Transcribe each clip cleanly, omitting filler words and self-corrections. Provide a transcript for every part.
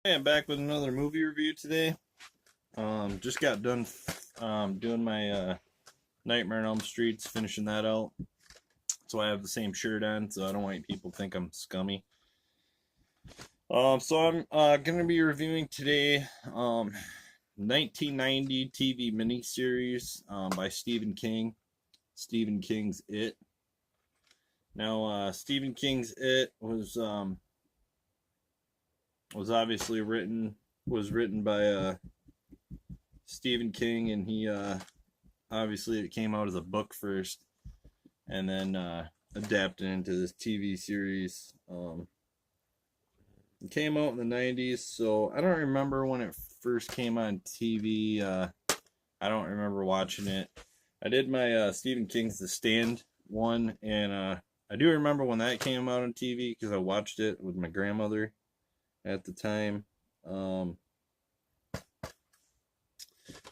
I am back with another movie review today. Just got done doing my Nightmare on Elm Streets, finishing that out. So I have the same shirt on, so I don't want people to think I'm scummy. So I'm gonna be reviewing today 1990 TV miniseries by Stephen King. Stephen King's It. Now, Stephen King's It was obviously written by Stephen King, and he obviously it came out as a book first, and then adapted into this TV series. It came out in the 90s, so I don't remember when it first came on TV. I don't remember watching it. I did my Stephen King's The Stand one, and I do remember when that came out on TV because I watched it with my grandmother at the time.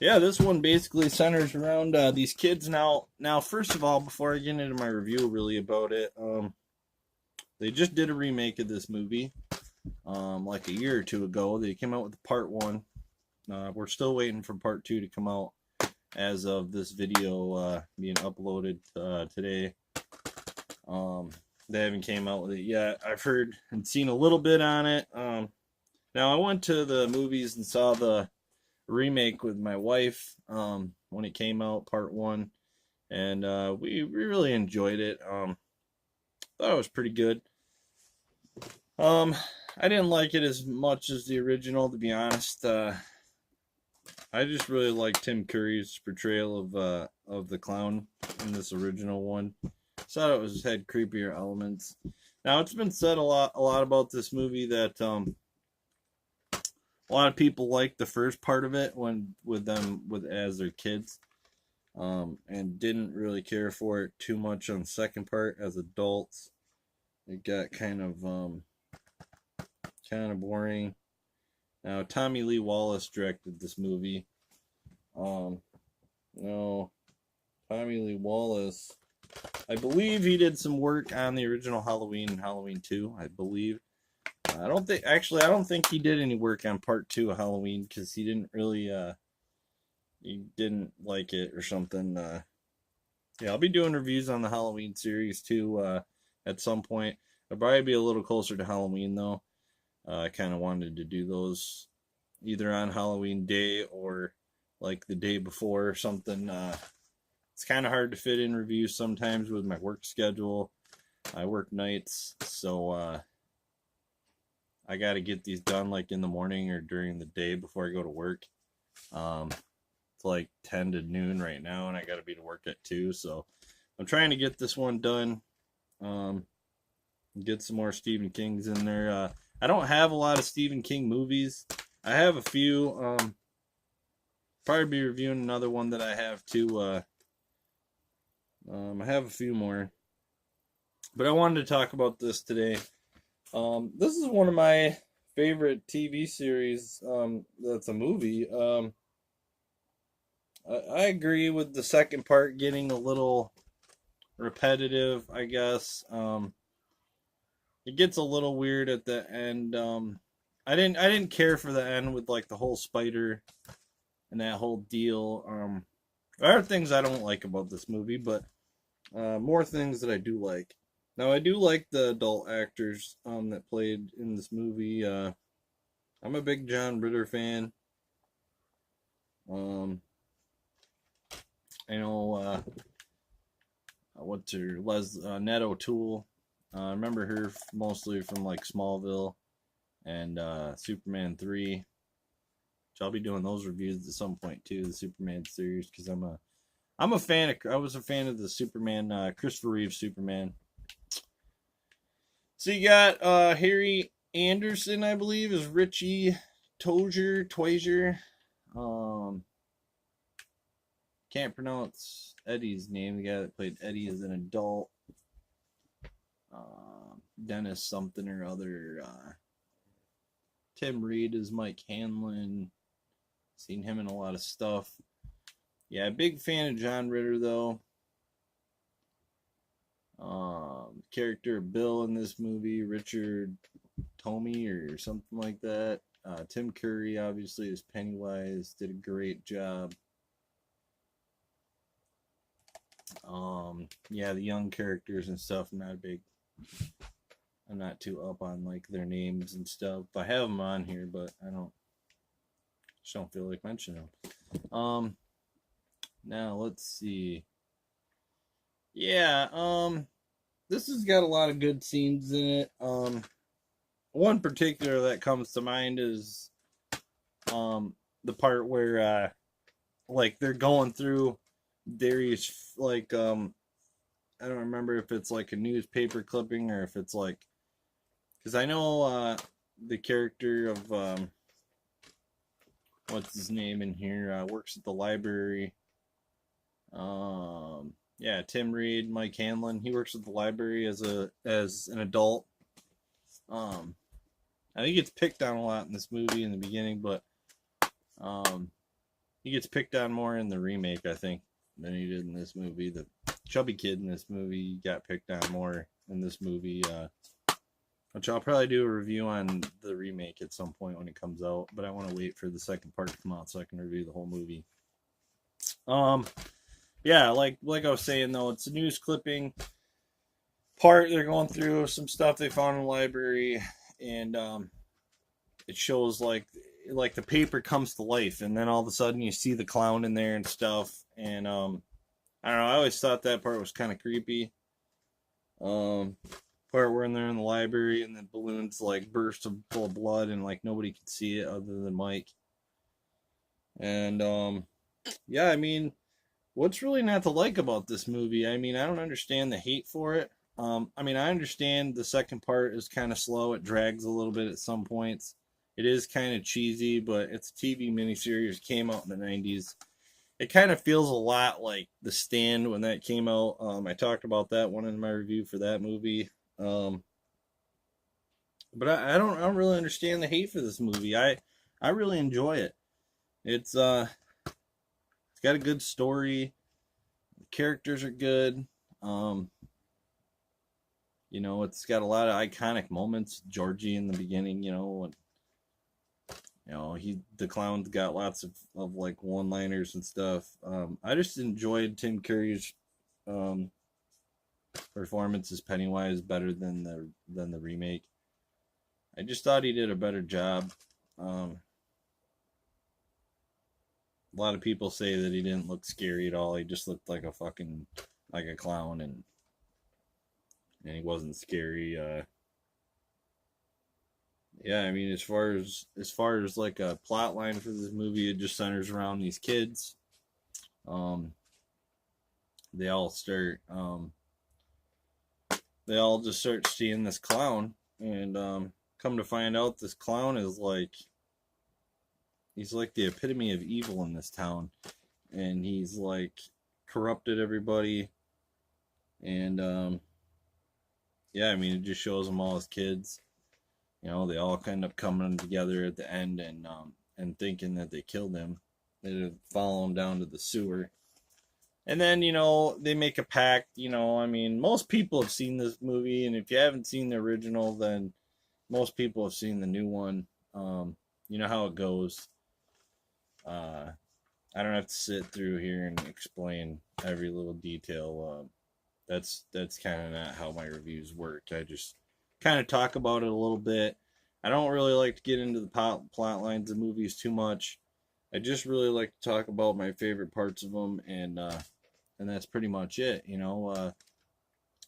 Yeah, this one basically centers around these kids. Now, first of all, before I get into my review really about it, they just did a remake of this movie, like a year or two ago. They came out with part one. We're still waiting for part two to come out as of this video being uploaded today. They haven't came out with it yet. I've heard and seen a little bit on it. Now, I went to the movies and saw the remake with my wife when it came out, part one, and we really enjoyed it. Thought it was pretty good. I didn't like it as much as the original, to be honest. I just really liked Tim Curry's portrayal of the clown in this original one. Thought it had creepier elements. Now, it's been said a lot about this movie that a lot of people liked the first part of it as their kids, and didn't really care for it too much on the second part as adults. It got kind of boring. Now, Tommy Lee Wallace directed this movie. No, Tommy Lee Wallace, I believe he did some work on the original Halloween and Halloween 2, I believe. I don't think he did any work on part 2 of Halloween because he didn't really he didn't like it or something. Yeah, I'll be doing reviews on the Halloween series too at some point. I'll probably be a little closer to Halloween though. I kind of wanted to do those either on Halloween day or like the day before or something. It's kind of hard to fit in reviews sometimes with my work schedule. I work nights, so I got to get these done like in the morning or during the day before I go to work. It's like 10 to noon right now, and I got to be to work at 2, so I'm trying to get this one done. Get some more Stephen King's in there. I don't have a lot of Stephen King movies. I have a few. Probably be reviewing another one that I have too. I have a few more, but I wanted to talk about this today. This is one of my favorite TV series. That's a movie. I agree with the second part getting a little repetitive, I guess. It gets a little weird at the end. I didn't care for the end with like the whole spider and that whole deal. There are things I don't like about this movie, but more things that I do like. Now, I do like the adult actors that played in this movie. I'm a big John Ritter fan. I know what's her Ned O'Toole. I remember her mostly from like Smallville and Superman 3. Which I'll be doing those reviews at some point too, the Superman series, because I'm a fan. I was a fan of the Superman, Christopher Reeve Superman. So you got Harry Anderson, I believe, is Richie Tozier. Can't pronounce Eddie's name. The guy that played Eddie as an adult. Dennis something or other. Tim Reed is Mike Hanlon. Seen him in a lot of stuff. Yeah, big fan of John Ritter though. Character Bill in this movie, Richard Tomey or something like that. Tim Curry, obviously, as Pennywise, did a great job. Yeah, the young characters and stuff, I'm not too up on like their names and stuff. I have them on here, but just don't feel like mentioning them. Now let's see. Yeah, this has got a lot of good scenes in it. One particular that comes to mind is the part where like they're going through Darius, like I don't remember if it's like a newspaper clipping or if it's like, because I know the character of what's his name in here, works at the library. Yeah, Tim Reed, Mike Hanlon. He works at the library as an adult. I think it's picked on a lot in this movie in the beginning, but he gets picked on more in the remake, I think, than he did in this movie. The chubby kid in this movie got picked on more in this movie, which I'll probably do a review on the remake at some point when it comes out, but I want to wait for the second part to come out so I can review the whole movie. Yeah, like I was saying though, it's a news clipping part. They're going through some stuff they found in the library, and it shows like the paper comes to life, and then all of a sudden you see the clown in there and stuff. And I don't know, I always thought that part was kind of creepy. Part where they're in the library and the balloons like burst full of blood and like nobody could see it other than Mike. And yeah, I mean, what's really not to like about this movie? I mean, I don't understand the hate for it. I mean, I understand the second part is kind of slow. It drags a little bit at some points. It is kind of cheesy, but it's a TV miniseries. Came out in the 90s. It kind of feels a lot like The Stand when that came out. I talked about that one in my review for that movie. But I don't really understand the hate for this movie. I really enjoy it. It's got a good story. The characters are good. You know, it's got a lot of iconic moments. Georgie in the beginning, the clown's got lots of like one-liners and stuff. I just enjoyed Tim Curry's performance as Pennywise better than the remake. I just thought he did a better job. A lot of people say that he didn't look scary at all. He just looked like a clown, and he wasn't scary. Yeah, I mean, as far as like a plot line for this movie, it just centers around these kids. They all just start seeing this clown, and come to find out, this clown is he's like the epitome of evil in this town, and he's like corrupted everybody, and yeah, I mean, it just shows them all as kids. They all end up coming together at the end and thinking that they killed him. They follow him down to the sewer. And then, they make a pact. I mean, most people have seen this movie, and if you haven't seen the original, then most people have seen the new one. You know how it goes. I don't have to sit through here and explain every little detail. That's kind of not how my reviews work. I just kind of talk about it a little bit. I don't really like to get into the plot lines of movies too much. I just really like to talk about my favorite parts of them, and that's pretty much it.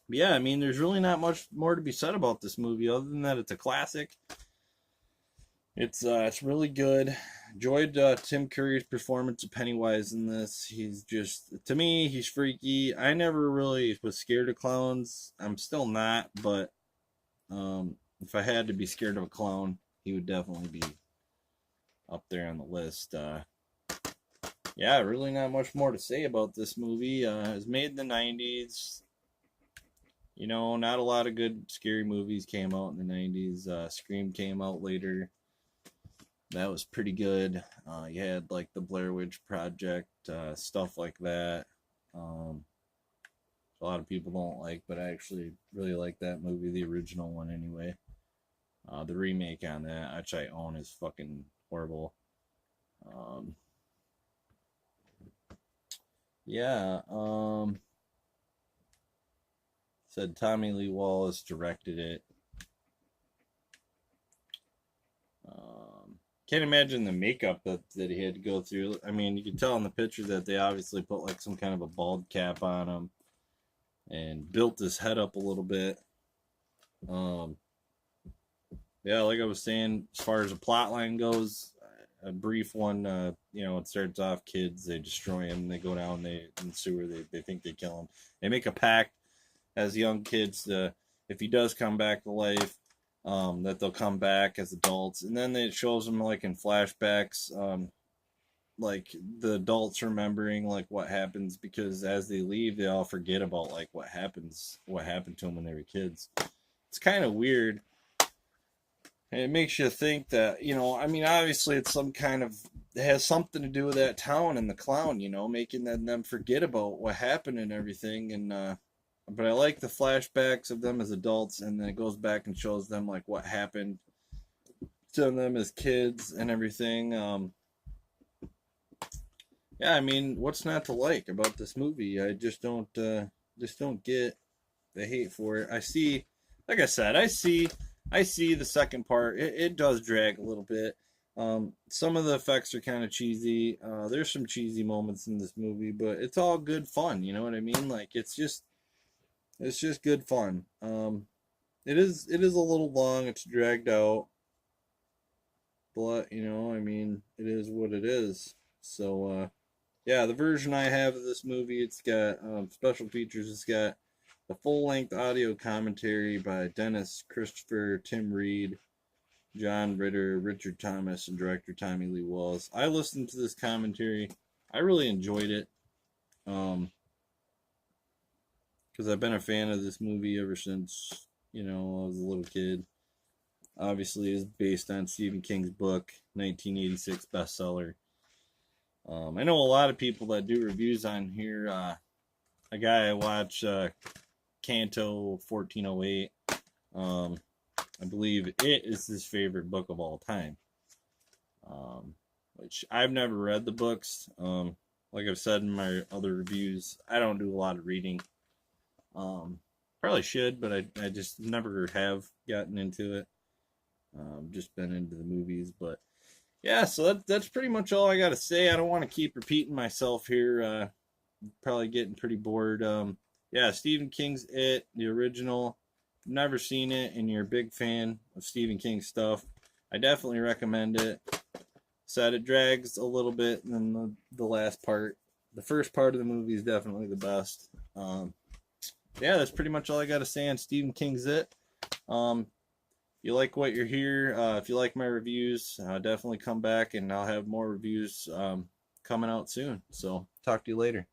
Yeah, I mean, there's really not much more to be said about this movie other than that it's a classic. It's really good. Enjoyed Tim Curry's performance of Pennywise in this. He's just, to me, he's freaky. I never really was scared of clowns. I'm still not, but if I had to be scared of a clown, he would definitely be up there on the list. Yeah, really not much more to say about this movie. It was made in the 90s. Not a lot of good scary movies came out in the 90s. Scream came out later. That was pretty good. You had like the Blair Witch Project, stuff like that. A lot of people don't like, but I actually really like that movie, the original one anyway. The remake on that, which I own, is fucking horrible. Um, yeah. Said Tommy Lee Wallace directed it. Can't imagine the makeup that he had to go through. I mean, you can tell in the picture that they obviously put like some kind of a bald cap on him and built his head up a little bit. Yeah, like I was saying, as far as the plot line goes, a brief one. It starts off kids, they destroy him, they go down, in the sewer, they think they kill him. They make a pact as young kids to, if he does come back to life, that they'll come back as adults. And then it shows them like in flashbacks, like the adults remembering like what happens, because as they leave, they all forget about like what happened to them when they were kids. It's kind of weird. And it makes you think that, I mean, obviously it's it has something to do with that town and the clown, making them forget about what happened and everything. And, but I like the flashbacks of them as adults, and then it goes back and shows them like what happened to them as kids and everything. Yeah, I mean, what's not to like about this movie? I just don't get the hate for it. Like I said, I see the second part. It does drag a little bit. Some of the effects are kind of cheesy. There's some cheesy moments in this movie, but it's all good fun. You know what I mean? Like it's just good fun. It is a little long. It's dragged out, but I mean, it is what it is. So yeah, the version I have of this movie, it's got special features. It's got the full-length audio commentary by Dennis Christopher, Tim Reed, John Ritter, Richard Thomas, and director Tommy Lee Wallace. I listened to this commentary. I really enjoyed it. Because I've been a fan of this movie ever since, I was a little kid. Obviously, it's based on Stephen King's book, 1986 bestseller. I know a lot of people that do reviews on here. A guy I watch, Canto 1408. I believe it is his favorite book of all time. Which I've never read the books. Like I've said in my other reviews, I don't do a lot of reading. Probably should, but I just never have gotten into it. Just been into the movies, but yeah, so that's pretty much all I got to say. I don't want to keep repeating myself here. Probably getting pretty bored. Yeah, Stephen King's It, the original. Never seen it, and you're a big fan of Stephen King stuff, I definitely recommend it. Said it drags a little bit than the last part. The first part of the movie is definitely the best. Yeah, that's pretty much all I got to say on Stephen King's It. You like what you're here, if you like my reviews, definitely come back, and I'll have more reviews coming out soon. So talk to you later.